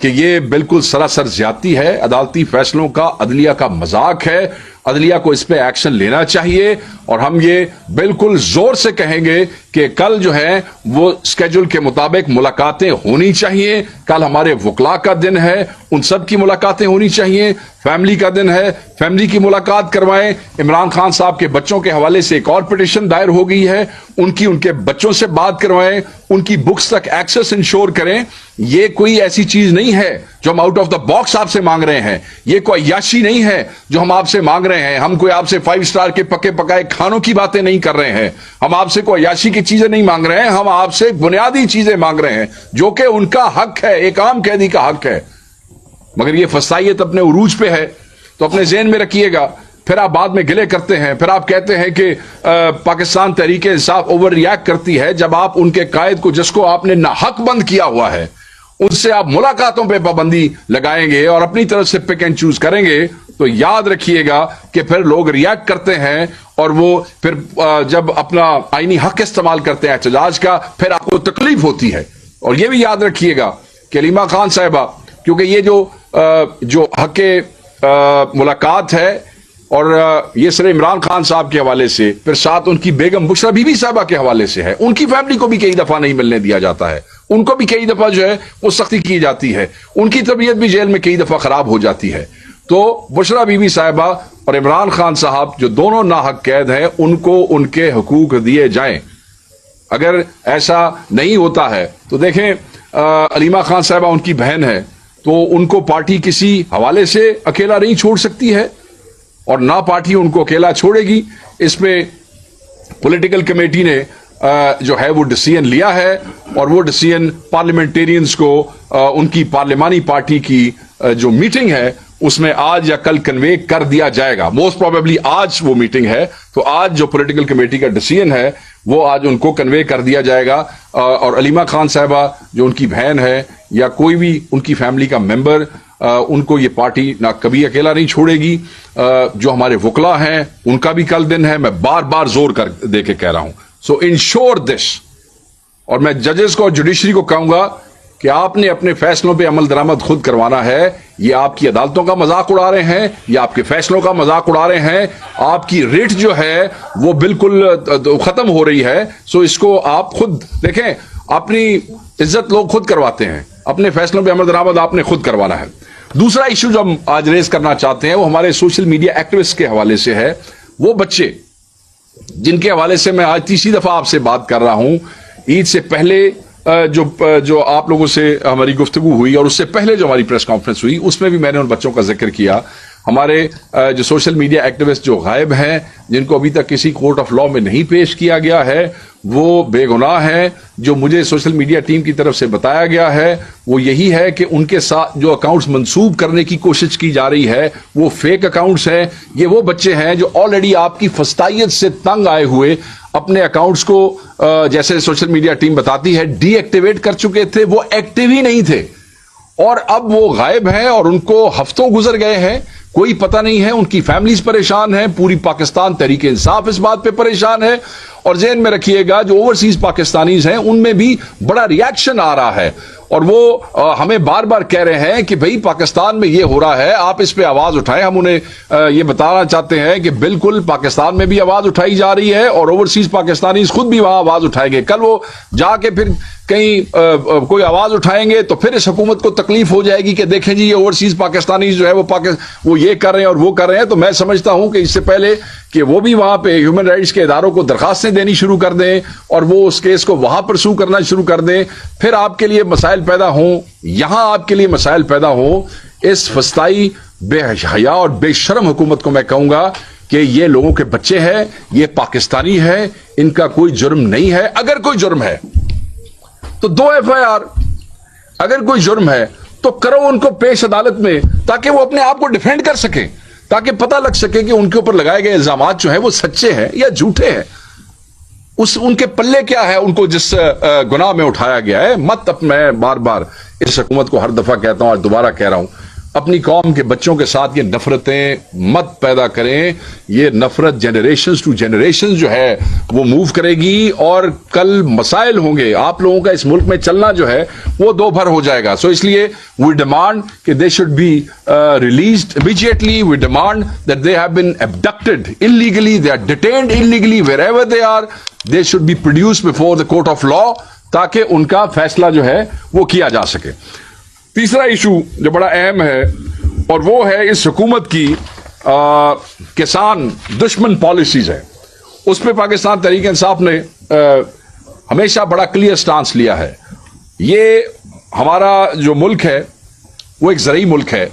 کہ یہ بالکل سراسر زیادتی ہے، عدالتی فیصلوں کا عدلیہ کا مذاق ہے، عدلیہ کو اس پہ ایکشن لینا چاہیے، اور ہم یہ بالکل زور سے کہیں گے کہ کل جو ہے وہ اسکیڈول کے مطابق ملاقاتیں ہونی چاہیے. کل ہمارے وکلاء کا دن ہے، ان سب کی ملاقاتیں ہونی چاہیے. فیملی کا دن ہے، فیملی کی ملاقات کروائیں. عمران خان صاحب کے بچوں کے حوالے سے ایک اور پٹیشن دائر ہو گئی ہے، ان کے بچوں سے بات کروائیں، ان کی بکس تک ایکسس انشور کریں. یہ کوئی ایسی چیز نہیں ہے جو ہم آؤٹ آف دا باکس آپ سے مانگ رہے ہیں، یہ کوئی عیاشی نہیں ہے جو ہم آپ سے مانگ رہے ہیں. ہم کوئی آپ سے 5 اسٹار کے پکے پکائے کھانوں کی باتیں نہیں کر رہے ہیں، ہم آپ سے کوئی عیاشی کی چیزیں نہیں مانگ رہے ہیں، ہم آپ سے بنیادی چیزیں مانگ رہے ہیں جو کہ ان کا حق ہے، ایک عام قیدی کا حق ہے. مگر یہ فسائیت اپنے عروج پہ ہے تو اپنے ذہن میں رکھیے گا. پھر آپ بعد میں گلے کرتے ہیں، پھر آپ کہتے ہیں کہ پاکستان تحریک انصاف اوور ریئیکٹ کرتی ہے. جب آپ ان کے قائد کو، جس کو آپ نے ناحق بند کیا ہوا ہے، ان سے آپ ملاقاتوں پہ پابندی لگائیں گے اور اپنی طرف سے پک اینڈ چوز کریں گے، تو یاد رکھیے گا کہ پھر لوگ ریئیکٹ کرتے ہیں، اور وہ پھر جب اپنا آئینی حق استعمال کرتے ہیں احتجاج کا، پھر آپ کو تکلیف ہوتی ہے. اور یہ بھی یاد رکھیے گا کہ علیمہ خان صاحبہ، کیونکہ یہ جو حق ملاقات ہے، اور یہ صرف عمران خان صاحب کے حوالے سے، پھر ساتھ ان کی بیگم بشرا بی بی صاحبہ کے حوالے سے ہے. ان کی فیملی کو بھی کئی دفعہ نہیں ملنے دیا جاتا ہے، ان کو بھی کئی دفعہ جو ہے وہ سختی کی جاتی ہے، ان کی طبیعت بھی جیل میں کئی دفعہ خراب ہو جاتی ہے. تو بشرا بی بی صاحبہ اور عمران خان صاحب جو دونوں ناحق قید ہیں، ان کو ان کے حقوق دیے جائیں. اگر ایسا نہیں ہوتا ہے تو دیکھیں، علیمہ خان صاحبہ ان کی بہن ہے، تو ان کو پارٹی کسی حوالے سے اکیلا نہیں چھوڑ سکتی ہے، اور نہ پارٹی ان کو اکیلا چھوڑے گی. اس پہ پولیٹیکل کمیٹی نے جو ہے وہ ڈیسیژن لیا ہے، اور وہ ڈیسیژن پارلیمنٹیرینز کو ان کی پارلیمانی پارٹی کی جو میٹنگ ہے اس میں آج یا کل کنوے کر دیا جائے گا. موسٹ پروبیبلی آج وہ میٹنگ ہے، تو آج جو پولیٹیکل کمیٹی کا ڈیسیژن ہے وہ آج ان کو کنوے کر دیا جائے گا. اور علیمہ خان صاحبہ جو ان کی بہن ہے یا کوئی بھی ان کی فیملی کا ممبر، ان کو یہ پارٹی نہ کبھی اکیلا نہیں چھوڑے گی. جو ہمارے وکلاء ہیں ان کا بھی کل دن ہے، میں بار بار زور کر دے کے کہہ رہا ہوں. سو انشور دس. اور میں ججز کو اور جوڈیشری کو کہوں گا کہ آپ نے اپنے فیصلوں پہ عمل درآمد خود کروانا ہے. یہ آپ کی عدالتوں کا مذاق اڑا رہے ہیں، یہ آپ کے فیصلوں کا مذاق اڑا رہے ہیں. آپ کی ریٹ جو ہے وہ بالکل ختم ہو رہی ہے. سو اس کو آپ خود دیکھیں، اپنی عزت لوگ خود کرواتے ہیں، اپنے فیصلوں پہ عمل درآمد آپ نے خود کروانا ہے. دوسرا ایشو جو ہم آج ریز کرنا چاہتے ہیں وہ ہمارے سوشل میڈیا ایکٹیوسٹ کے حوالے سے ہے. وہ بچے جن کے حوالے سے میں آج تیسری دفعہ آپ سے بات کر رہا ہوں، عید سے پہلے جو آپ لوگوں سے ہماری گفتگو ہوئی، اور اس سے پہلے جو ہماری پریس کانفرنس ہوئی، اس میں بھی میں نے ان بچوں کا ذکر کیا. ہمارے جو سوشل میڈیا ایکٹیوسٹ جو غائب ہیں، جن کو ابھی تک کسی کورٹ آف لا میں نہیں پیش کیا گیا ہے، وہ بے گناہ ہیں. جو مجھے سوشل میڈیا ٹیم کی طرف سے بتایا گیا ہے وہ یہی ہے کہ ان کے ساتھ جو اکاؤنٹس منسوب کرنے کی کوشش کی جا رہی ہے وہ فیک اکاؤنٹس ہیں. یہ وہ بچے ہیں جو آلریڈی آپ کی فسطائیت سے تنگ آئے ہوئے اپنے اکاؤنٹس کو جیسے سوشل میڈیا ٹیم بتاتی ہے ڈی ایکٹیویٹ کر چکے تھے، وہ ایکٹیو ہی نہیں تھے، اور اب وہ غائب ہیں اور ان کو ہفتوں گزر گئے ہیں، کوئی پتہ نہیں ہے. ان کی فیملیز پریشان ہیں، پوری پاکستان تحریک انصاف اس بات پہ پریشان ہے. اور ذہن میں رکھیے گا جو اوورسیز پاکستانیز ہیں ان میں بھی بڑا ریاکشن آ رہا ہے، اور وہ ہمیں بار بار کہہ رہے ہیں کہ بھئی پاکستان میں یہ ہو رہا ہے، آپ اس پہ آواز اٹھائیں. ہم انہیں یہ بتانا چاہتے ہیں کہ بالکل پاکستان میں بھی آواز اٹھائی جا رہی ہے، اور اوورسیز پاکستانیز خود بھی وہاں آواز اٹھائیں گے. کل وہ جا کے پھر کہیں کوئی آواز اٹھائیں گے تو پھر اس حکومت کو تکلیف ہو جائے گی کہ دیکھیں جی یہ اوورسیز پاکستانیز جو ہے وہ یہ کر رہے ہیں اور وہ کر رہے ہیں. تو میں سمجھتا ہوں کہ اس سے پہلے کہ وہ بھی وہاں پہ ہیومن رائٹس کے اداروں کو درخواستیں دینی شروع کر دیں اور وہ اس کیس کو وہاں پرسو کرنا شروع کر دیں، پھر آپ کے لیے مسائل پیدا ہوں، یہاں آپ کے لیے مسائل پیدا ہوں. اس فسطائی بے حیا اور بے شرم حکومت کو میں کہوں گا کہ یہ لوگوں کے بچے ہیں، یہ پاکستانی ہے، ان کا کوئی جرم نہیں ہے. اگر کوئی جرم ہے تو 2 FIR، اگر کوئی جرم ہے تو کرو ان کو پیش عدالت میں تاکہ وہ اپنے آپ کو ڈیفینڈ کر سکیں، تاکہ پتہ لگ سکے کہ ان کے اوپر لگائے گئے الزامات جو ہیں وہ سچے ہیں یا جھوٹے ہیں، ان کے پلے کیا ہے، ان کو جس گناہ میں اٹھایا گیا ہے. میں بار بار اس حکومت کو ہر دفعہ کہتا ہوں اور دوبارہ کہہ رہا ہوں، اپنی قوم کے بچوں کے ساتھ یہ نفرتیں مت پیدا کریں. یہ نفرت جنریشنز ٹو جنریشنز جو ہے وہ موو کرے گی اور کل مسائل ہوں گے. آپ لوگوں کا اس ملک میں چلنا جو ہے وہ دو بھر ہو جائے گا. سو اس لیے وی ڈیمانڈ کہ they should be released immediately. We demand that they have been abducted illegally, they are detained illegally wherever they are. They should be produced before the court of law تاکہ ان کا فیصلہ جو ہے وہ کیا جا سکے. تیسرا ایشو جو بڑا اہم ہے اور وہ ہے اس حکومت کی کسان دشمن پالیسیز ہے. اس پہ پاکستان تحریک انصاف نے ہمیشہ بڑا کلیئر سٹانس لیا ہے. یہ ہمارا جو ملک ہے وہ ایک زرعی ملک ہے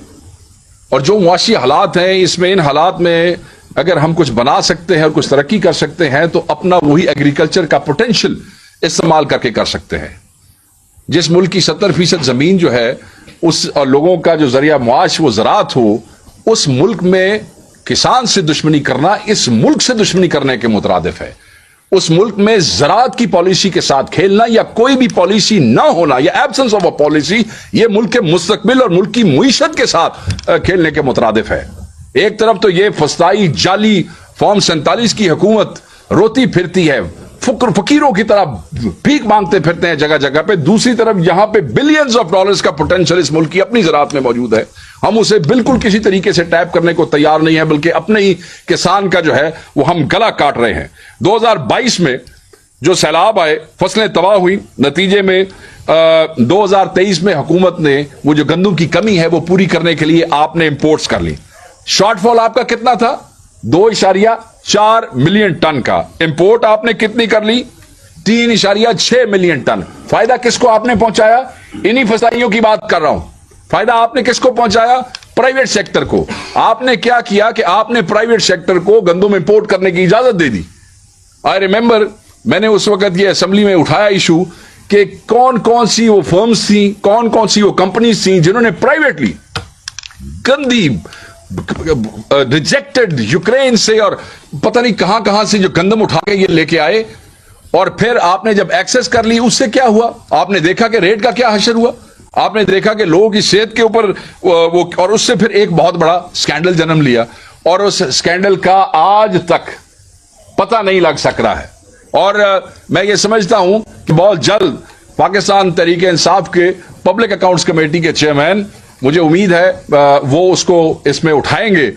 اور جو معاشی حالات ہیں اس میں ان حالات میں اگر ہم کچھ بنا سکتے ہیں اور کچھ ترقی کر سکتے ہیں تو اپنا وہی ایگریکلچر کا پوٹینشیل استعمال کر کے کر سکتے ہیں. جس ملک کی 70% زمین جو ہے اس اور لوگوں کا جو ذریعہ معاش وہ زراعت ہو, اس ملک میں کسان سے دشمنی کرنا اس ملک سے دشمنی کرنے کے مترادف ہے. اس ملک میں زراعت کی پالیسی کے ساتھ کھیلنا یا کوئی بھی پالیسی نہ ہونا یا ایبسنس آف اے پالیسی یہ ملک کے مستقبل اور ملک کی معیشت کے ساتھ کھیلنے کے مترادف ہے. ایک طرف تو یہ فسطائی جعلی فارم 47 کی حکومت روتی پھرتی ہے, فقیروں کی طرح بھیک مانگتے پھرتے ہیں جگہ جگہ پہ. دوسری طرف یہاں پہ بلینز آف ڈالرز کا پوٹینشیل اس ملک کی اپنی زراعت میں موجود ہے. ہم اسے بالکل کسی طریقے سے ٹیپ کرنے کو تیار نہیں ہے بلکہ اپنے ہی کسان کا جو ہے وہ ہم گلا کاٹ رہے ہیں. 2022 میں جو سیلاب آئے فصلیں تباہ ہوئی, نتیجے میں 2023 میں حکومت نے وہ جو گندم کی کمی ہے وہ پوری کرنے کے لیے آپ نے امپورٹس کر لی. شارٹ فال آپ کا کتنا تھا؟ 2.4 ملین ٹن کا. امپورٹ آپ نے کتنی کر لی؟ 3.6 ملین ٹن. فائدہ کس کو آپ نے پہنچایا؟ انہی فسائیوں کی بات کر رہا ہوں. فائدہ آپ نے کس کو پہنچایا؟ پرائیویٹ سیکٹر کو. آپ نے کیا کیا کہ آپ نے پرائیویٹ سیکٹر کو گندم امپورٹ کرنے کی اجازت دے دی. آئی ریمبر میں نے اس وقت یہ اسمبلی میں اٹھایا ایشو کہ کون کون سی وہ فرمز تھیں, کون کون سی وہ کمپنیز تھیں جنہوں نے پرائیویٹلی گندی ریجیکٹڈ یوکرین سے اور پتہ نہیں کہاں کہاں سے جو گندم اٹھا کے یہ لے کے آئے, اور پھر آپ نے جب ایکسس کر لی اس سے کیا ہوا؟ آپ نے دیکھا کہ ریٹ کا کیا حشر ہوا, آپ نے دیکھا کہ لوگوں کی صحت کے اوپر وہ, اور اس سے پھر ایک بہت بڑا سکینڈل جنم لیا اور اس سکینڈل کا آج تک پتہ نہیں لگ سک رہا ہے. اور میں یہ سمجھتا ہوں کہ بہت جلد پاکستان تحریک انصاف کے پبلک اکاؤنٹس کمیٹی کے چیئرمین, مجھے امید ہے وہ اس کو اس میں اٹھائیں گے,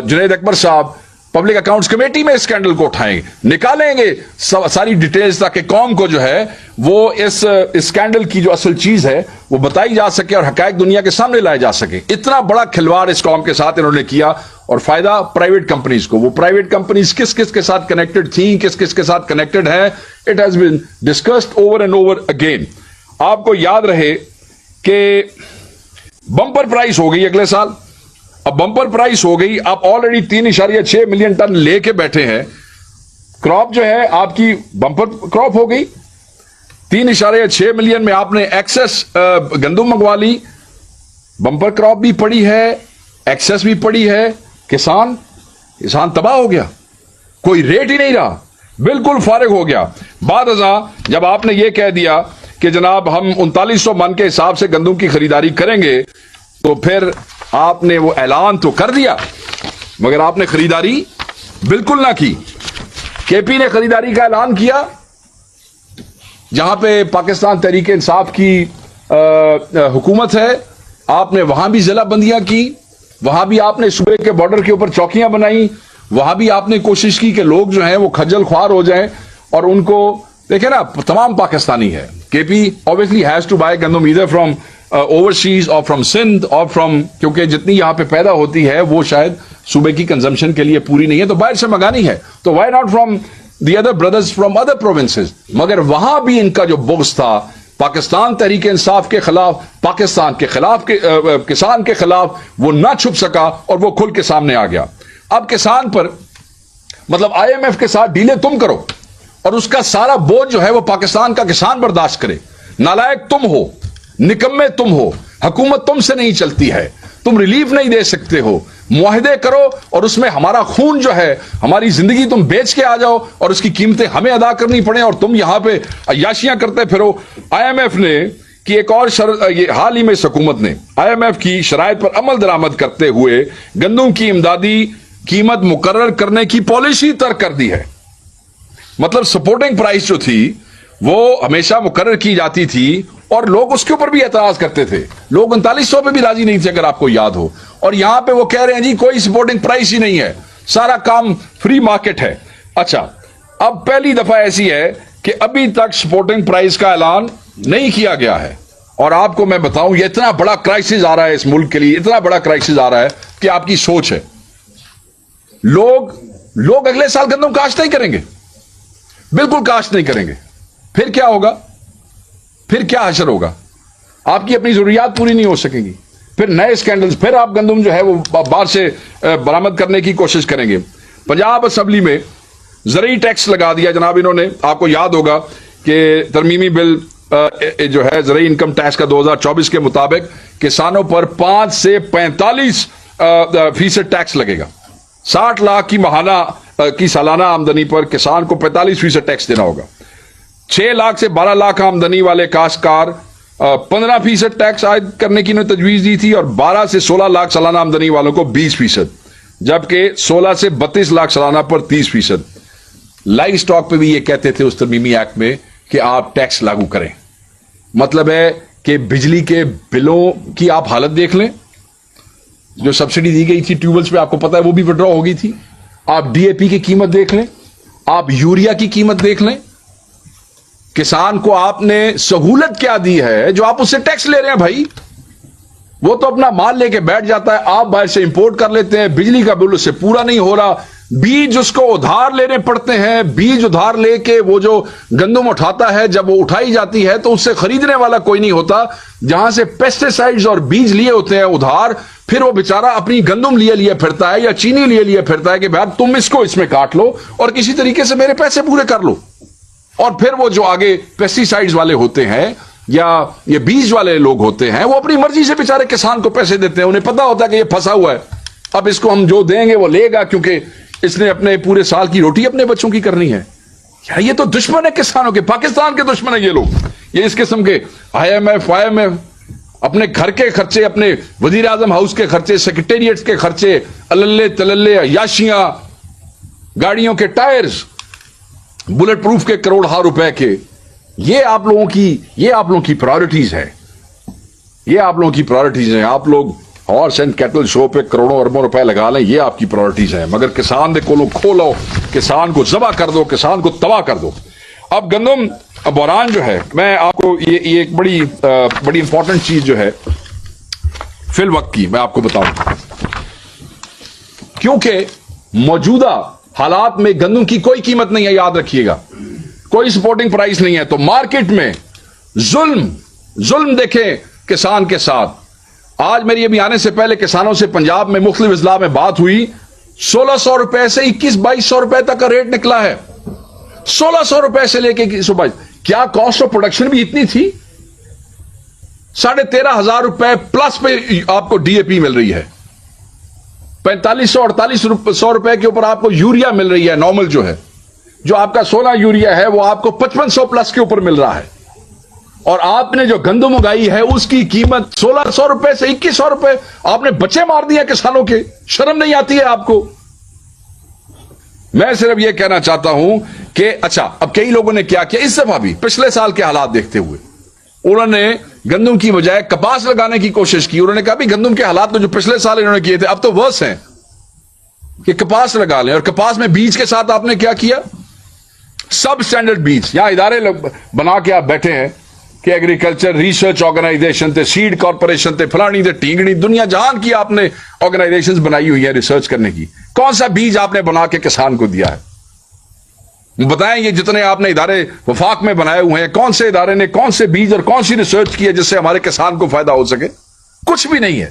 جنید اکبر صاحب پبلک اکاؤنٹس کمیٹی میں اسکینڈل کو اٹھائیں گے, نکالیں گے ساری ڈیٹیلز تاکہ قوم کو جو ہے وہ اس اسکینڈل کی جو اصل چیز ہے وہ بتائی جا سکے اور حقائق دنیا کے سامنے لائے جا سکے. اتنا بڑا کھلواڑ اس قوم کے ساتھ انہوں نے کیا اور فائدہ پرائیویٹ کمپنیز کو. وہ پرائیویٹ کمپنیز کس کس کے ساتھ کنیکٹڈ تھیں, کس کس کے ساتھ کنیکٹڈ ہیں, it has been discussed over and over again. آپ کو یاد رہے کہ بمپر پرائس ہو گئی اگلے سال. اب بمپر پرائس ہو گئی, آپ آلریڈی 3.6 ملین ٹن لے کے بیٹھے ہیں. کراپ جو ہے آپ کی بمپر کراپ ہو گئی, 3.6 ملین میں آپ نے ایکسس گندم منگوا لی. بمپر کراپ بھی پڑی ہے, ایکسس بھی پڑی ہے. کسان تباہ ہو گیا, کوئی ریٹ ہی نہیں رہا, بالکل فارغ ہو گیا. بعد ازاں جب آپ نے یہ کہہ دیا کہ جناب ہم 3900 من کے حساب سے گندم کی خریداری کریں گے, تو پھر آپ نے وہ اعلان تو کر دیا مگر آپ نے خریداری بالکل نہ کی. کے پی نے خریداری کا اعلان کیا, جہاں پہ پاکستان تحریک انصاف کی حکومت ہے, آپ نے وہاں بھی ضلع بندیاں کی, وہاں بھی آپ نے صوبے کے بارڈر کے اوپر چوکیاں بنائی, وہاں بھی آپ نے کوشش کی کہ لوگ جو ہیں وہ کھجل خوار ہو جائیں اور ان کو دیکھیں نا, تمام پاکستانی ہے. کے پی obviously has to buy گندم either from overseas or from Sindh or from, کیونکہ جتنی یہاں پہ پیدا ہوتی ہے وہ شاید صوبے کی کنزمپشن کے لیے پوری نہیں ہے تو باہر سے منگانی ہے, تو why not from the other brothers from other provinces. مگر وہاں بھی ان کا جو بغض تھا پاکستان تحریک انصاف کے خلاف, پاکستان کے خلاف, کسان کے خلاف, وہ نہ چھپ سکا اور وہ کھل کے سامنے آ گیا. اب کسان پر مطلب IMF کے ساتھ ڈیلیں تم کرو اور اس کا سارا بوجھ جو ہے وہ پاکستان کا کسان برداشت کرے. نالائق تم ہو, نکمے تم ہو, حکومت تم سے نہیں چلتی ہے, تم ریلیف نہیں دے سکتے ہو, معاہدے کرو اور اس میں ہمارا خون جو ہے, ہماری زندگی تم بیچ کے آ جاؤ اور اس کی قیمتیں ہمیں ادا کرنی پڑیں اور تم یہاں پہ عیاشیاں کرتے پھرو. IMF نے کہ ایک اور یہ حال ہی میں اس حکومت نے IMF کی شرائط پر عمل درآمد کرتے ہوئے گندم کی امدادی قیمت مقرر کرنے کی پالیسی ترک کر دی ہے. مطلب سپورٹنگ پرائس جو تھی وہ ہمیشہ مقرر کی جاتی تھی اور لوگ اس کے اوپر بھی اعتراض کرتے تھے. لوگ 3900 پہ بھی راضی نہیں تھے اگر آپ کو یاد ہو. اور یہاں پہ وہ کہہ رہے ہیں جی کوئی سپورٹنگ پرائس ہی نہیں ہے, سارا کام فری مارکیٹ ہے. اچھا, اب پہلی دفعہ ایسی ہے کہ ابھی تک سپورٹنگ پرائس کا اعلان نہیں کیا گیا ہے. اور آپ کو میں بتاؤں یہ اتنا بڑا کرائسس آ رہا ہے اس ملک کے لیے, اتنا بڑا کرائسس آ رہا ہے کہ آپ کی سوچ ہے. لوگ اگلے سال گندم کاشت نہیں کریں گے, بالکل کاشت نہیں کریں گے. پھر کیا ہوگا؟ پھر کیا حشر ہوگا؟ آپ کی اپنی ضروریات پوری نہیں ہو سکیں گی. پھر نئے سکینڈلز, پھر آپ گندم جو ہے وہ باہر سے برآمد کرنے کی کوشش کریں گے. پنجاب اسمبلی میں زرعی ٹیکس لگا دیا جناب انہوں نے. آپ کو یاد ہوگا کہ ترمیمی بل جو ہے زرعی انکم ٹیکس کا 2024 کے مطابق کسانوں پر 5 سے 45% ٹیکس لگے گا. 60 لاکھ کی ماہانہ کی سالانہ آمدنی پر کسان کو 45% ٹیکس دینا ہوگا. 6 لاکھ سے 12 لاکھ آمدنی والے کاشتکار 15% ٹیکس عائد کرنے کی انہوں نے تجویز دی تھی, اور 12 سے 16 لاکھ سالانہ آمدنی والوں کو 20%, جبکہ 16 سے 32 لاکھ سالانہ پر 30%. لائف سٹاک پہ بھی یہ کہتے تھے اس ترمیمی ایکٹ میں کہ آپ ٹیکس لاگو کریں. مطلب ہے کہ بجلی کے بلوں کی آپ حالت دیکھ لیں, جو سبسڈی دی گئی تھی ٹیوبویلز پہ آپ کو پتا ہے وہ بھی وڈرا ہو گئی تھی. آپ DAP کی قیمت دیکھ لیں, آپ یوریا کی قیمت دیکھ لیں. کسان کو آپ نے سہولت کیا دی ہے جو آپ اس سے ٹیکس لے رہے ہیں بھائی؟ وہ تو اپنا مال لے کے بیٹھ جاتا ہے, آپ باہر سے امپورٹ کر لیتے ہیں, بجلی کا بل اس سے پورا نہیں ہو رہا, بیج اس کو ادھار لینے پڑتے ہیں, بیج ادھار لے کے وہ جو گندم اٹھاتا ہے جب وہ اٹھائی جاتی ہے تو اس سے خریدنے والا کوئی نہیں ہوتا. جہاں سے پیسٹیسائیڈز اور بیج لیے ہوتے ہیں ادھار, پھر وہ بیچارہ اپنی گندم لیے پھرتا ہے یا چینی لیے پھرتا ہے کہ بھائی تم اس کو اس میں کاٹ لو اور کسی طریقے سے میرے پیسے پورے کر لو. اور پھر وہ جو آگے پیسٹیسائیڈز والے ہوتے ہیں یا یہ بیج والے لوگ ہوتے ہیں وہ اپنی مرضی سے بیچارے کسان کو پیسے دیتے ہیں. انہیں پتا ہوتا ہے کہ یہ پھنسا ہوا ہے, اب اس کو ہم جو دیں گے وہ لے گا کیونکہ اس نے اپنے پورے سال کی روٹی اپنے بچوں کی کرنی ہے. یار یہ تو دشمن ہے کسانوں کے, پاکستان کے دشمن ہے یہ لوگ. یہ اس قسم کے IMF اپنے گھر کے خرچے, اپنے وزیر اعظم ہاؤس کے خرچے, سیکریٹریٹس کے خرچے, اللے تللے عیاشیاں, گاڑیوں کے ٹائرز, بلٹ پروف کے کروڑ روپے کے, یہ آپ لوگوں کی پرائورٹیز ہے. یہ آپ لوگوں کی پرائورٹیز ہیں. آپ لوگ ہارس اینڈ کیٹل شو پہ کروڑوں اربوں روپے لگا لیں, یہ آپ کی پرائورٹیز ہیں. مگر کسان دے کولوں کھولو, کسان کو ذبح کر دو, کسان کو تباہ کر دو. اب گندم بحران جو ہے, میں آپ کو یہ ایک بڑی امپورٹنٹ چیز جو ہے فی الوقت کی میں آپ کو بتاؤں, کیونکہ موجودہ حالات میں گندم کی کوئی قیمت نہیں ہے, یاد رکھیے گا, کوئی سپورٹنگ پرائس نہیں ہے. تو مارکیٹ میں ظلم دیکھیں کسان کے ساتھ. آج میری ابھی آنے سے پہلے کسانوں سے پنجاب میں مختلف اضلاع میں بات ہوئی, 1600 روپے سے 2100-2200 روپے تک کا ریٹ نکلا ہے. 1600 روپے سے لے کے 2122. کیا کاسٹ آف پروڈکشن بھی اتنی تھی؟ 13,500 روپے پلس پہ آپ کو DAP مل رہی ہے, 4500-4800 روپے کے اوپر آپ کو یوریا مل رہی ہے نارمل جو ہے, جو آپ کا 16 یوریا ہے وہ آپ کو 5500 پلس کے اوپر مل رہا ہے. اور آپ نے جو گندم اگائی ہے اس کی قیمت 1600 روپے سے 2100 روپے, آپ نے بچے مار دیے کسانوں کے. شرم نہیں آتی ہے آپ کو؟ میں صرف یہ کہنا چاہتا ہوں کہ اچھا, اب کئی لوگوں نے کیا کیا اس دفعہ بھی, پچھلے سال کے حالات دیکھتے ہوئے انہوں نے گندم کی بجائے کپاس لگانے کی کوشش کی. انہوں نے کہا بھی گندم کے حالات تو جو پچھلے سال انہوں نے کیے تھے اب تو ورس ہیں کہ کپاس لگا لیں. اور کپاس میں بیج کے ساتھ آپ نے کیا کیا؟ سب اسٹینڈرڈ بیج. یہاں ادارے بنا کے آپ بیٹھے ہیں کہ ایگریکلچر ریسرچ آرگنائزیشن تھے, سیڈ کارپوریشن تھے, فلانی تھے, ٹینگنی, دنیا جہان کی آپ نے آرگنائزیشن بنائی ہوئی ہے ریسرچ کرنے کی. کون سا بیج آپ نے بنا کے کسان کو دیا ہے؟ بتائیں, یہ جتنے آپ نے ادارے وفاق میں بنائے ہوئے ہیں, کون سے ادارے نے کون سے بیج اور کون سی ریسرچ کی ہے جس سے ہمارے کسان کو فائدہ ہو سکے؟ کچھ بھی نہیں ہے.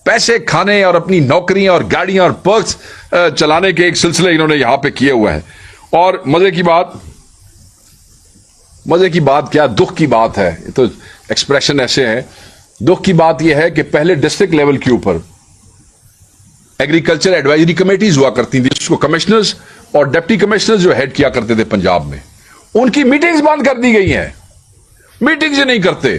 پیسے کھانے اور اپنی نوکریاں اور گاڑیاں اور پرکس چلانے کے ایک سلسلے انہوں نے یہاں پہ کیے ہوئے ہیں. اور مزے کی بات کیا, دکھ کی بات ہے, یہ تو ایکسپریشن ایسے ہیں. دکھ کی بات یہ ہے کہ پہلے ڈسٹرکٹ لیول کے اوپر ایگریکلچر ایڈوائزری کمیٹیز ہوا کرتی تھی, جس کو کمشنرز اور ڈپٹی کمشنرز جو ہیڈ کیا کرتے تھے پنجاب میں, ان کی میٹنگز بند کر دی گئی ہیں. میٹنگز نہیں کرتے.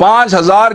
5000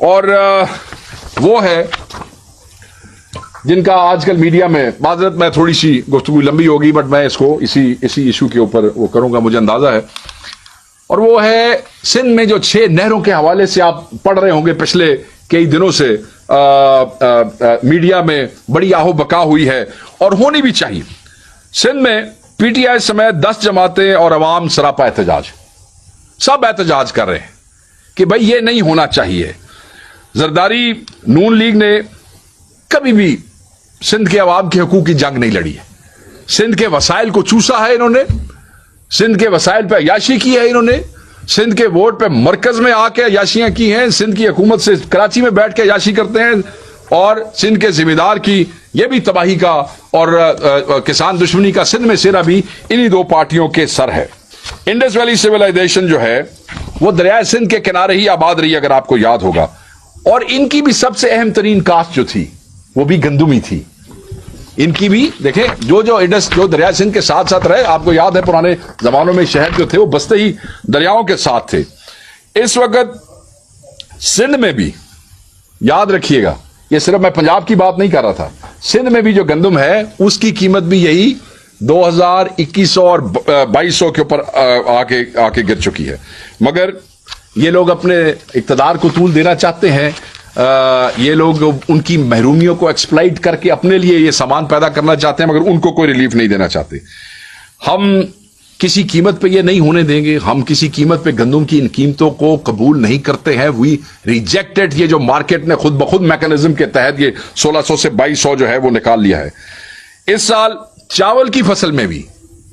اور وہ ہے جن کا آج کل میڈیا میں معذرت میں تھوڑی سی گفتگو لمبی ہوگی بٹ میں اس کو اسی ایشو کے اوپر وہ کروں گا، مجھے اندازہ ہے، اور وہ ہے سندھ میں جو 6 نہروں کے حوالے سے آپ پڑھ رہے ہوں گے پچھلے کئی دنوں سے میڈیا میں بڑی آہو بکا ہوئی ہے اور ہونی بھی چاہیے۔ سندھ میں پی ٹی آئی سمیت 10 جماعتیں اور عوام سراپا احتجاج، سب احتجاج کر رہے ہیں کہ بھائی یہ نہیں ہونا چاہیے۔ زرداری نون لیگ نے کبھی بھی سندھ کے عوام کے حقوق کی جنگ نہیں لڑی ہے، سندھ کے وسائل کو چوسا ہے انہوں نے، سندھ کے وسائل پہ عیاشی کی ہے انہوں نے، سندھ کے ووٹ پہ مرکز میں آ کے عیاشیاں کی ہیں، سندھ کی حکومت سے کراچی میں بیٹھ کے عیاشی کرتے ہیں، اور سندھ کے ذمہ دار کی یہ بھی تباہی کا اور کسان دشمنی کا سندھ میں سرا بھی انہی 2 پارٹیوں کے سر ہے۔ انڈس ویلی سویلائزیشن جو ہے وہ دریائے سندھ کے کنارے ہی آباد رہی، اگر آپ کو یاد ہوگا، اور ان کی بھی سب سے اہم ترین کاشت جو تھی وہ بھی گندمی تھی۔ ان کی بھی دیکھیں جو انڈس جو دریائے سندھ کے ساتھ ساتھ رہے، آپ کو یاد ہے پرانے زمانوں میں شہر جو تھے وہ بستے ہی دریاؤں کے ساتھ تھے۔ اس وقت سندھ میں بھی یاد رکھیے گا، یہ صرف میں پنجاب کی بات نہیں کر رہا تھا، سندھ میں بھی جو گندم ہے اس کی قیمت بھی یہی 2100 اور 2200 کے اوپر آ کے گر چکی ہے، مگر یہ لوگ اپنے اقتدار کو طول دینا چاہتے ہیں، یہ لوگ ان کی محرومیوں کو ایکسپلائٹ کر کے اپنے لیے یہ سامان پیدا کرنا چاہتے ہیں، مگر ان کو کوئی ریلیف نہیں دینا چاہتے۔ ہم کسی قیمت پہ یہ نہیں ہونے دیں گے، ہم کسی قیمت پہ گندم کی ان قیمتوں کو قبول نہیں کرتے ہیں۔ وی ریجیکٹڈ، یہ جو مارکیٹ نے خود بخود میکانزم کے تحت یہ 1600 سے 2200 جو ہے وہ نکال لیا ہے۔ اس سال چاول کی فصل میں بھی،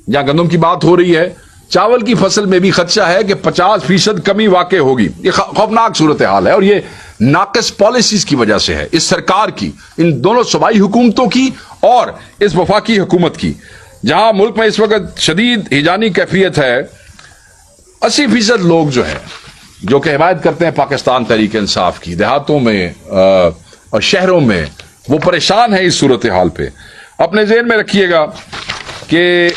جہاں گندم کی بات ہو رہی ہے، چاول کی فصل میں بھی خدشہ ہے کہ 50% کمی واقع ہوگی۔ یہ خوفناک صورتحال ہے اور یہ ناقص پالیسیز کی وجہ سے ہے، اس سرکار کی، ان دونوں صوبائی حکومتوں کی اور اس وفاقی حکومت کی، جہاں ملک میں اس وقت شدید ہیجانی کیفیت ہے۔ 80% لوگ جو ہیں جو کہ حمایت کرتے ہیں پاکستان تحریک انصاف کی، دیہاتوں میں اور شہروں میں، وہ پریشان ہیں اس صورتحال پہ۔ اپنے ذہن میں رکھیے گا کہ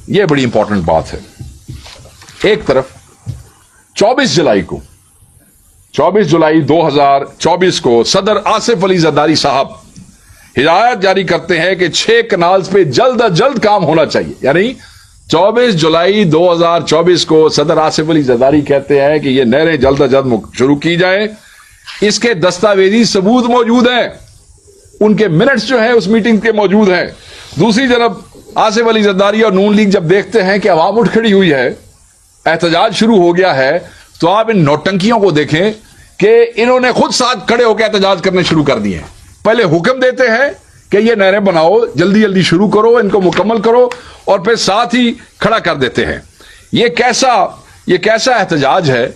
یہ بڑی امپورٹنٹ بات ہے۔ ایک طرف 24 جولائی 2024 کو صدر آصف علی زرداری صاحب ہدایت جاری کرتے ہیں کہ 6 کنالز پہ جلد از جلد کام ہونا چاہیے، یعنی 24 جولائی 2024 کو صدر آصف علی زرداری کہتے ہیں کہ یہ نہریں جلد از جلد شروع کی جائیں۔ اس کے دستاویزی ثبوت موجود ہیں، ان کے منٹس جو ہیں اس میٹنگ کے موجود ہیں۔ دوسری طرف آصف علی زرداری اور نون لیگ جب دیکھتے ہیں کہ عوام اٹھ کھڑی ہوئی ہے، احتجاج شروع ہو گیا ہے، تو آپ ان نوٹنکیوں کو دیکھیں کہ انہوں نے خود ساتھ کھڑے ہو کے احتجاج کرنے شروع کر دیے ہیں۔ پہلے حکم دیتے ہیں کہ یہ نہریں بناؤ، جلدی جلدی شروع کرو، ان کو مکمل کرو، اور پھر ساتھ ہی کھڑا کر دیتے ہیں۔ یہ کیسا احتجاج ہے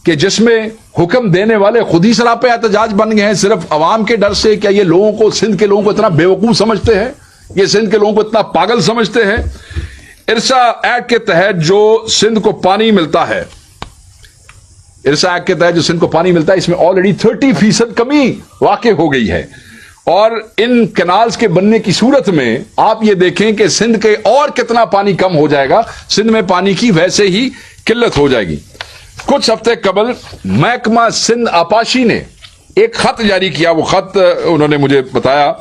کہ جس میں حکم دینے والے خود ہی سراپے احتجاج بن گئے ہیں صرف عوام کے ڈر سے؟ کیا یہ لوگوں کو، سندھ کے لوگوں کو اتنا بیوقوف سمجھتے ہیں؟ یہ سندھ کے لوگوں کو اتنا پاگل سمجھتے ہیں؟ ارسا ایکٹ کے تحت جو سندھ کو پانی ملتا ہے، ارسا ایکٹ کے تحت جو سندھ کو پانی ملتا ہے، اس میں آلریڈی 30% کمی واقع ہو گئی ہے، اور ان کنالز کے بننے کی صورت میں آپ یہ دیکھیں کہ سندھ کے اور کتنا پانی کم ہو جائے گا، سندھ میں پانی کی ویسے ہی قلت ہو جائے گی۔ کچھ ہفتے قبل محکمہ سندھ آپاشی نے ایک خط جاری کیا، وہ خط انہوں نے مجھے بتایا،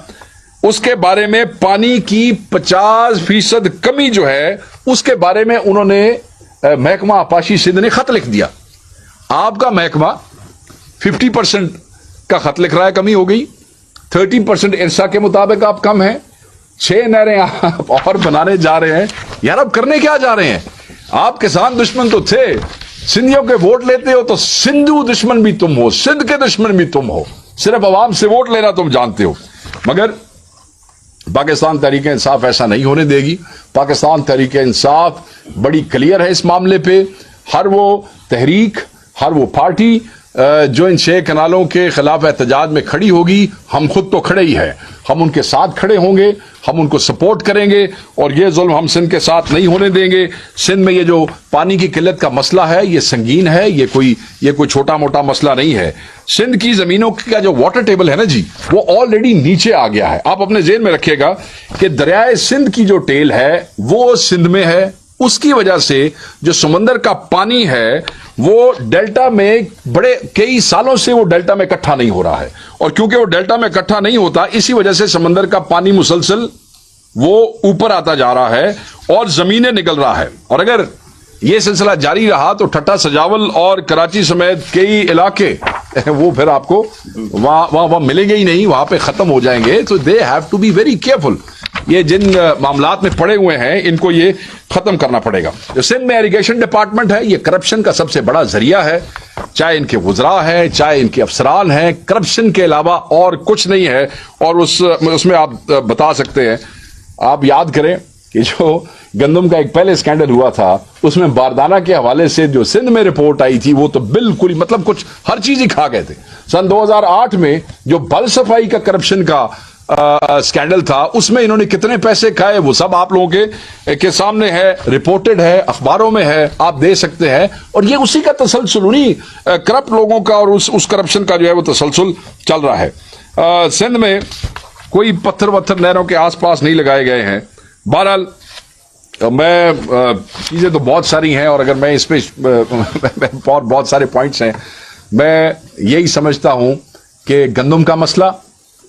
اس کے بارے میں پانی کی 50% کمی جو ہے اس کے بارے میں انہوں نے محکمہ آپاشی سندھ نے خط لکھ دیا۔ آپ کا محکمہ 50% کا خط لکھ رہا ہے کمی ہو گئی، 30% ارسا کے مطابق آپ کم ہیں، 6 نہریں آپ اور بنانے جا رہے ہیں۔ یار اب کرنے کیا جا رہے ہیں؟ آپ کسان دشمن تو تھے، سندھیوں کے ووٹ لیتے ہو تو سندھو دشمن بھی تم ہو، سندھ کے دشمن بھی تم ہو، صرف عوام سے ووٹ لینا تم جانتے ہو۔ مگر پاکستان تحریک انصاف ایسا نہیں ہونے دے گی۔ پاکستان تحریک انصاف بڑی کلیئر ہے اس معاملے پہ۔ ہر وہ تحریک، ہر وہ پارٹی جو ان 6 کنالوں کے خلاف احتجاج میں کھڑی ہوگی، ہم خود تو کھڑے ہی ہیں، ہم ان کے ساتھ کھڑے ہوں گے، ہم ان کو سپورٹ کریں گے، اور یہ ظلم ہم سندھ کے ساتھ نہیں ہونے دیں گے۔ سندھ میں یہ جو پانی کی قلت کا مسئلہ ہے یہ سنگین ہے، یہ کوئی چھوٹا موٹا مسئلہ نہیں ہے۔ سندھ کی زمینوں کا جو واٹر ٹیبل ہے نا جی، وہ آلریڈی نیچے آ گیا ہے۔ آپ اپنے ذہن میں رکھیے گا کہ دریائے سندھ کی جو ٹیل ہے وہ سندھ میں ہے، اس کی وجہ سے جو سمندر کا پانی ہے وہ ڈیلٹا میں بڑے کئی سالوں سے وہ ڈیلٹا میں اکٹھا نہیں ہو رہا ہے، اور کیونکہ وہ ڈیلٹا میں اکٹھا نہیں ہوتا، اسی وجہ سے سمندر کا پانی مسلسل وہ اوپر آتا جا رہا ہے اور زمینیں نکل رہا ہے. اور اگر یہ سلسلہ جاری رہا تو ٹھٹا سجاول اور کراچی سمیت کئی علاقے وہ پھر آپ کو وہاں ملیں گے ہی نہیں، وہاں پہ ختم ہو جائیں گے. تو they have to be very careful. یہ جن معاملات میں پڑے ہوئے ہیں ان کو یہ ختم کرنا پڑے گا. جو سندھ میں ایریگیشن ڈپارٹمنٹ ہے یہ کرپشن کا سب سے بڑا ذریعہ ہے، چاہے ان کے وزراء ہیں چاہے ان کے افسران ہیں، کرپشن کے علاوہ اور کچھ نہیں ہے. اور اس میں آپ بتا سکتے ہیں، آپ یاد کریں کہ جو گندم کا ایک پہلے اسکینڈل ہوا تھا اس میں باردانہ کے حوالے سے جو سندھ میں رپورٹ آئی تھی وہ تو بالکل مطلب کچھ ہر چیز ہی کھا گئے تھے. سن 2008 میں جو بل صفائی کا کرپشن کا اسکینڈل تھا اس میں انہوں نے کتنے پیسے کھائے وہ سب آپ لوگوں کے سامنے ہے، رپورٹڈ ہے، اخباروں میں ہے، آپ دے سکتے ہیں. اور یہ اسی کا تسلسل، انہیں کرپٹ لوگوں کا اور اس کرپشن کا جو ہے وہ تسلسل چل رہا ہے. سندھ میں کوئی پتھر وتھر نہروں کے آس پاس نہیں لگائے گئے ہیں. بہرحال میں چیزیں تو بہت ساری ہیں اور اگر میں اس پہ اور بہت سارے پوائنٹس ہیں. میں یہی سمجھتا ہوں کہ گندم کا مسئلہ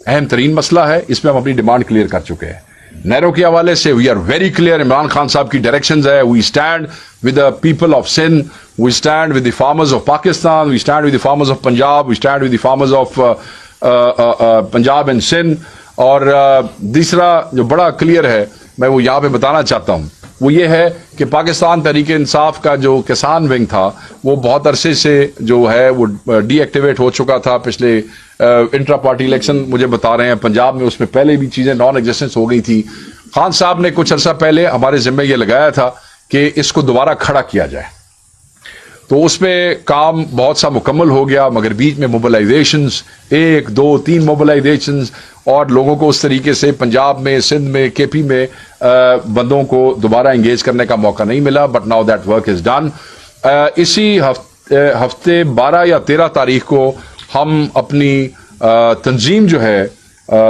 اہم ترین مسئلہ ہے، اس میں ہم اپنی ڈیمانڈ کلیئر کر چکے ہیں. نہروں کے حوالے سے we are very clear. Imran Khan صاحب کی ڈائریکشنز ہے، we stand with the people of Sindh, we stand with the farmers of Pakistan, we stand with the farmers of Punjab, we stand with the farmers of Punjab and Sindh. اور دوسرا جو بڑا کلیئر ہے میں وہ یہاں پہ بتانا چاہتا ہوں وہ یہ ہے کہ پاکستان تحریک انصاف کا جو کسان ونگ تھا وہ بہت عرصے سے جو ہے وہ ڈی ایکٹیویٹ ہو چکا تھا. پچھلے انٹرا پارٹی الیکشن مجھے بتا رہے ہیں پنجاب میں اس میں پہلے بھی چیزیں نان ایگزسٹنس ہو گئی تھی. خان صاحب نے کچھ عرصہ پہلے ہمارے ذمہ یہ لگایا تھا کہ اس کو دوبارہ کھڑا کیا جائے، تو اس میں کام بہت سا مکمل ہو گیا، مگر بیچ میں موبلائزیشنز 1 2 3 موبلائزیشنز اور لوگوں کو اس طریقے سے پنجاب میں، سندھ میں، کے پی میں بندوں کو دوبارہ انگیج کرنے کا موقع نہیں ملا. But now that work is done. اسی ہفتے 12 یا 13 تاریخ کو ہم اپنی تنظیم جو ہے،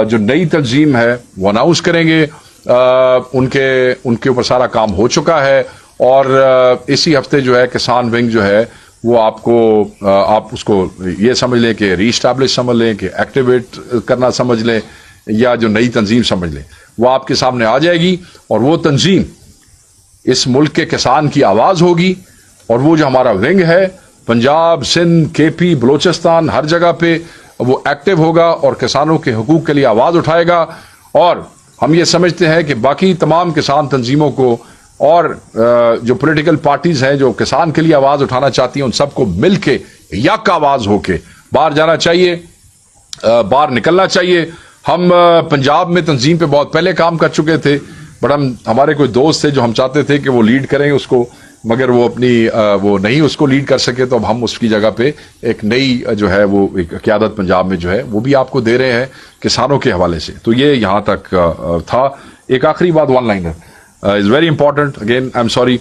جو نئی تنظیم ہے وہ اناؤنس کریں گے. ان کے اوپر سارا کام ہو چکا ہے اور اسی ہفتے جو ہے کسان ونگ جو ہے وہ آپ اس کو یہ سمجھ لیں کہ ری اسٹیبلش سمجھ لیں، کہ ایکٹیویٹ کرنا سمجھ لیں، یا جو نئی تنظیم سمجھ لیں، وہ آپ کے سامنے آ جائے گی. اور وہ تنظیم اس ملک کے کسان کی آواز ہوگی، اور وہ جو ہمارا ونگ ہے پنجاب، سندھ، کے پی، بلوچستان، ہر جگہ پہ وہ ایکٹیو ہوگا اور کسانوں کے حقوق کے لیے آواز اٹھائے گا. اور ہم یہ سمجھتے ہیں کہ باقی تمام کسان تنظیموں کو اور جو پولیٹیکل پارٹیز ہیں جو کسان کے لیے آواز اٹھانا چاہتی ہیں ان سب کو مل کے یک آواز ہو کے باہر جانا چاہیے، باہر نکلنا چاہیے. ہم پنجاب میں تنظیم پہ بہت پہلے کام کر چکے تھے، بٹ ہمارے کوئی دوست تھے جو ہم چاہتے تھے کہ وہ لیڈ کریں اس کو، مگر وہ نہیں اس کو لیڈ کر سکے، تو اب ہم اس کی جگہ پہ ایک نئی جو ہے وہ ایک قیادت پنجاب میں جو ہے وہ بھی آپ کو دے رہے ہیں کسانوں کے حوالے سے. تو یہ یہاں تک تھا. ایک آخری بات، one liner is very important. Again I am sorry,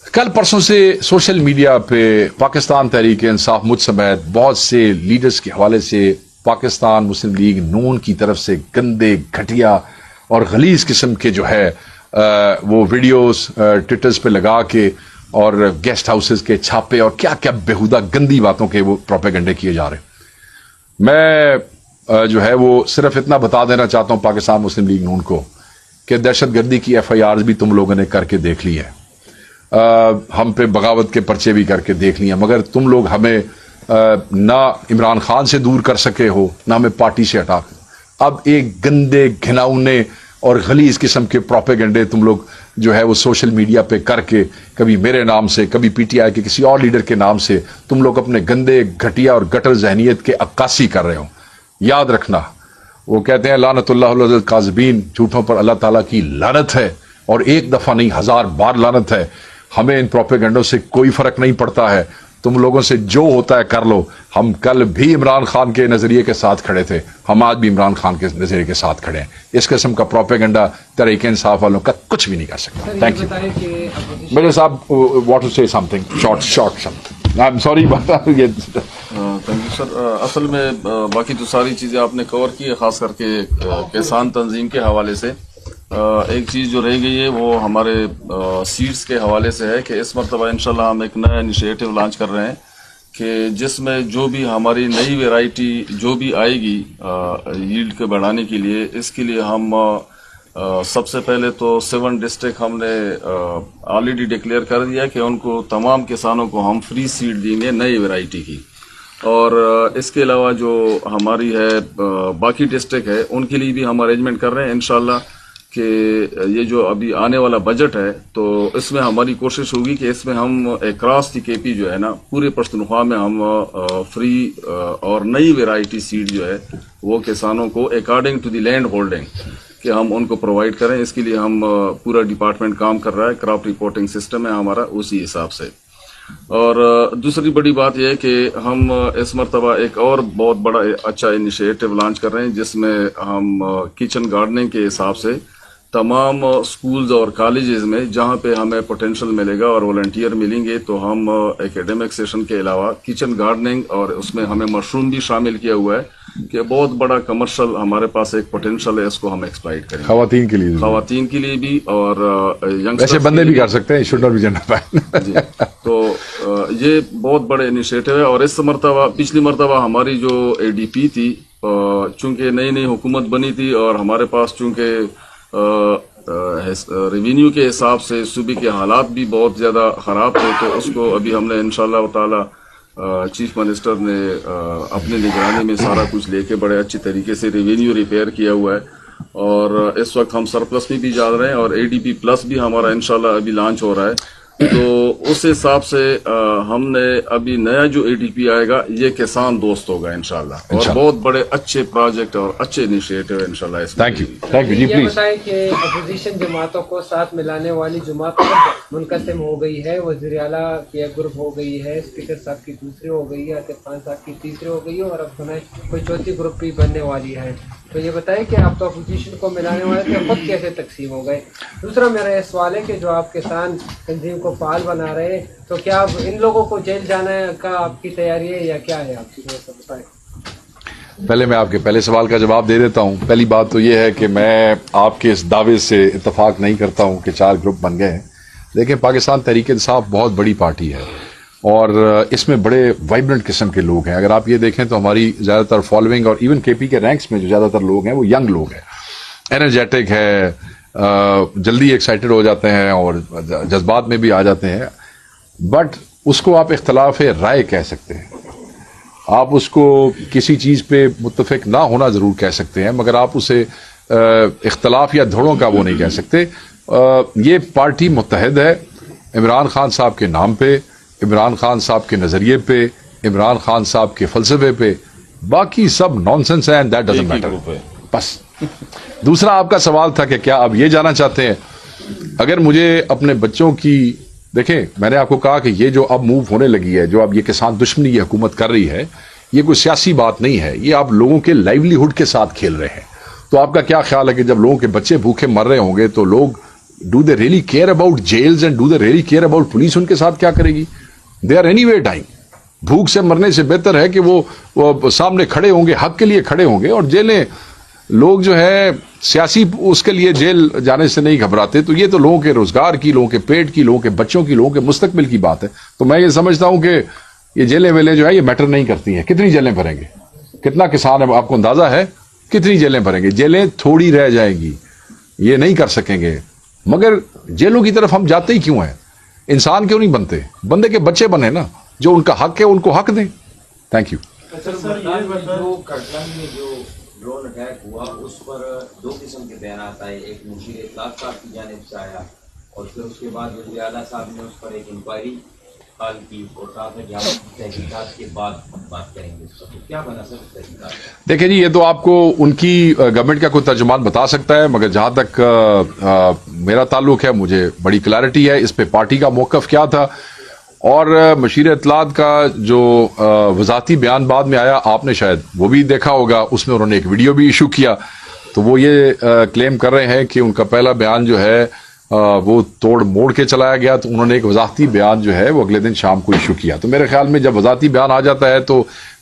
کل پرسوں سے سوشل میڈیا پہ پاکستان تحریک انصاف مجھ سمیت بہت سے لیڈرز کے حوالے سے پاکستان مسلم لیگ نون کی طرف سے گندے، گھٹیا اور غلیظ قسم کے جو ہے وہ ویڈیوز ٹویٹرز پہ لگا کے اور گیسٹ ہاؤسز کے چھاپے اور کیا کیا بےہودہ گندی باتوں کے وہ پروپیگنڈے کیے جا رہے ہیں. میں جو ہے وہ صرف اتنا بتا دینا چاہتا ہوں پاکستان مسلم لیگ نون کو کہ دہشت گردی کی ایف آئی آرز بھی تم لوگوں نے کر کے دیکھ لی ہے، ہم پہ بغاوت کے پرچے بھی کر کے دیکھ لیے، مگر تم لوگ ہمیں نہ عمران خان سے دور کر سکے ہو، نہ ہمیں پارٹی سے ہٹا. اب ایک گندے، گھناؤنے اور غلیظ قسم کے پروپیگنڈے تم لوگ جو ہے وہ سوشل میڈیا پہ کر کے، کبھی میرے نام سے، کبھی پی ٹی آئی کے کسی اور لیڈر کے نام سے، تم لوگ اپنے گندے، گھٹیا اور گٹر ذہنیت کے عکاسی کر رہے ہو. یاد رکھنا، وہ کہتے ہیں لعنت اللہ علی الکاذبین، جھوٹوں پر اللہ تعالیٰ کی لعنت ہے، اور ایک دفعہ نہیں 1000 بار لعنت ہے. ہمیں ان پروپیگنڈوں سے کوئی فرق نہیں پڑتا ہے. تم لوگوں سے جو ہوتا ہے کر لو. ہم کل بھی عمران خان کے نظریے کے ساتھ کھڑے تھے، ہم آج بھی عمران خان کے نظریے کے ساتھ کھڑے ہیں. اس قسم کا پروپیگنڈا تحریک انصاف والوں کا کچھ بھی نہیں کر سکتا. Thank you. میرے صاحب واٹ ٹو سے some thing short some. I am sorry. Thank you sir. اصل میں باقی تو ساری چیزیں آپ نے کور کی ہے، خاص کر کے کسان تنظیم کے حوالے سے. ایک چیز جو رہ گئی ہے وہ ہمارے سیڈز کے حوالے سے ہے کہ اس مرتبہ انشاءاللہ ہم ایک نیا انیشیٹو لانچ کر رہے ہیں کہ جس میں جو بھی ہماری نئی ویرائٹی جو بھی آئے گی ییلڈ کے بڑھانے کے لیے، اس کے لیے ہم سب سے پہلے تو 7 ڈسٹرکٹ ہم نے آلریڈی ڈکلیئر کر دیا کہ ان کو تمام کسانوں کو ہم فری سیڈ دیں گے نئی ویرائٹی کی، اور اس کے علاوہ جو ہماری ہے باقی ڈسٹرکٹ ہے ان کے لیے بھی ہم ارینجمنٹ کر رہے ہیں انشاءاللہ کہ یہ جو ابھی آنے والا بجٹ ہے تو اس میں ہماری کوشش ہوگی کہ اس میں ہم اکراس دی کے پی جو ہے نا پورے پختونخوا میں ہم فری اور نئی ویرائٹی سیڈ جو ہے وہ کسانوں کو according to the land holding کہ ہم ان کو پرووائڈ کریں۔ اس کے لیے ہم پورا ڈپارٹمنٹ کام کر رہا ہے، کراپ رپورٹنگ سسٹم ہے ہمارا اسی حساب سے۔ اور دوسری بڑی بات یہ ہے کہ ہم اس مرتبہ ایک اور بہت بڑا اچھا انیشیٹو لانچ کر رہے ہیں جس میں ہم کچن گارڈننگ کے حساب سے تمام سکولز اور کالجز میں جہاں پہ ہمیں پوٹینشیل ملے گا اور والنٹیئر ملیں گے تو ہم ایکیڈمک سیشن کے علاوہ کچن گارڈننگ اور اس میں ہمیں مشروم بھی شامل کیا ہوا ہے کہ بہت بڑا کمرشل ہمارے پاس ایک پوٹینشیل ہے، اس کو ہم ایکسپلائٹ کریں خواتین کے لیے بھی اور ویسے بندے بھی کر سکتے ہیں، شوڈ ناٹ بی جنڈر جی۔ تو یہ بہت بڑے انیشیٹو ہے، اور اس مرتبہ پچھلی مرتبہ ہماری جو اے ڈی پی تھی چونکہ نئی نئی حکومت بنی تھی اور ہمارے پاس چونکہ ریونیو کے حساب سے صوبے کے حالات بھی بہت زیادہ خراب تھے، تو اس کو ابھی ہم نے انشاءاللہ تعالی چیف منسٹر نے اپنی نگرانی میں سارا کچھ لے کے بڑے اچھی طریقے سے ریونیو ریپیئر کیا ہوا ہے، اور اس وقت ہم سرپلس میں بھی جا رہے ہیں اور اے ڈی پی پلس بھی ہمارا انشاءاللہ ابھی لانچ ہو رہا ہے۔ تو اس حساب سے ہم نے ابھی نیا جو اے ڈی پی آئے گا یہ کسان دوست ہوگا انشاءاللہ، اور بہت بڑے اچھے پروجیکٹ اور اچھے انیشیٹو انشاءاللہ اس میں۔ تھینک یو جی، یہ پلیز بتائیں کہ اپوزیشن جماعتوں کو ساتھ ملانے والی جماعت منقسم ہو گئی ہے، وزیر اعلیٰ کی ایک گروپ ہو گئی ہے، اسپیکر صاحب کی دوسری ہو گئی ہے، عاطف خان صاحب کی تیسری ہو گئی ہے، اور اب سنیں کوئی چوتھی گروپ بھی بننے والی ہے۔ تو یہ بتائیں کہ آپ تو اپوزیشن کو ملانے والے تھے، خود کیسے تقسیم ہو گئے؟ دوسرا میرا یہ سوال ہے کہ جو آپ کسان تنظیم کو فعال بنا رہے ہیں تو کیا اب ان لوگوں کو جیل جانے کا آپ کی تیاری ہے یا کیا ہے آپ کی؟ بتائیں۔ پہلے میں آپ کے پہلے سوال کا جواب دے دیتا ہوں۔ پہلی بات تو یہ ہے کہ میں آپ کے اس دعوے سے اتفاق نہیں کرتا ہوں کہ 4 گروپ بن گئے ہیں، لیکن پاکستان تحریک انصاف بہت بڑی پارٹی ہے اور اس میں بڑے وائبرنٹ قسم کے لوگ ہیں۔ اگر آپ یہ دیکھیں تو ہماری زیادہ تر فالوئنگ اور ایون کے پی کے رینکس میں جو زیادہ تر لوگ ہیں وہ ینگ لوگ ہیں، انرجیٹک ہے، جلدی ایکسائٹڈ ہو جاتے ہیں اور جذبات میں بھی آ جاتے ہیں، بٹ اس کو آپ اختلاف رائے کہہ سکتے ہیں، آپ اس کو کسی چیز پہ متفق نہ ہونا ضرور کہہ سکتے ہیں، مگر آپ اسے اختلاف یا دھڑوں کا وہ نہیں کہہ سکتے۔ یہ پارٹی متحد ہے عمران خان صاحب کے نام پہ، عمران خان صاحب کے نظریے پہ، عمران خان صاحب کے فلسفے پہ، باقی سب نانسنس ہیں، دیٹ ڈزنٹ میٹر۔ بس دوسرا آپ کا سوال تھا کہ کیا آپ یہ جانا چاہتے ہیں؟ اگر مجھے اپنے بچوں کی، دیکھیں میں نے آپ کو کہا کہ یہ جو اب موو ہونے لگی ہے، جو اب یہ کسان دشمنی یہ حکومت کر رہی ہے، یہ کوئی سیاسی بات نہیں ہے، یہ آپ لوگوں کے لائیولی ہوڈ کے ساتھ کھیل رہے ہیں۔ تو آپ کا کیا خیال ہے کہ جب لوگوں کے بچے بھوکے مر رہے ہوں گے تو لوگ do they really care about jails and do they really care about police ان کے ساتھ کیا کرے گی؟ They are anyway dying. بھوک سے مرنے سے بہتر ہے کہ وہ سامنے کھڑے ہوں گے، حق کے لیے کھڑے ہوں گے، اور جیلیں لوگ جو ہے سیاسی اس کے لیے جیل جانے سے نہیں گھبراتے۔ تو یہ تو لوگوں کے روزگار کی، لوگوں کے پیٹ کی، لوگوں کے بچوں کی، لوگوں کے مستقبل کی بات ہے۔ تو میں یہ سمجھتا ہوں کہ یہ جیلیں ویلیں جو ہے یہ میٹر نہیں کرتی ہیں۔ کتنی جیلیں بھریں گے؟ کتنا کسان ہے آپ کو اندازہ ہے؟ کتنی جیلیں بھریں گے؟ جیلیں تھوڑی رہ جائیں گی، یہ نہیں کر سکیں گے، مگر جیلوں کی طرف ہم جاتے ہی کیوں ہیں؟ انسان کیوں نہیں بنتے؟ بندے کے بچے بنے نا، جو ان کا حق ہے ان کو حق دیں۔ Thank you. جو کرٹن میں جو ڈرون اٹیک ہوا اس پر 2 قسم کے بیانات آئے، ایک مشیر اطلاعات صاحب کی جانب سے آیا اور پھر اس کے بعد وزیر اعلیٰ صاحب نے اس پر ایک انکوائری کال کی اور کہا تھا کہ ہم تحقیقات کے بعد بات کریں گے۔ اس پر کیا بنا سر تحقیقات؟ دیکھیں جی، یہ تو آپ کو ان کی گورنمنٹ کا کوئی ترجمان بتا سکتا ہے، مگر جہاں تک میرا تعلق ہے مجھے بڑی کلیئرٹی ہے اس پہ پارٹی کا موقف کیا تھا۔ اور مشیر اطلاعات کا جو وضاحتی بیان بعد میں آیا، آپ نے شاید وہ بھی دیکھا ہوگا، اس میں انہوں نے ایک ویڈیو بھی ایشو کیا، تو وہ یہ کلیم کر رہے ہیں کہ ان کا پہلا بیان جو ہے وہ توڑ موڑ کے چلایا گیا، تو انہوں نے ایک وضاحتی بیان جو ہے وہ اگلے دن شام کو ایشو کیا۔ تو میرے خیال میں جب وضاحتی بیان آ جاتا ہے تو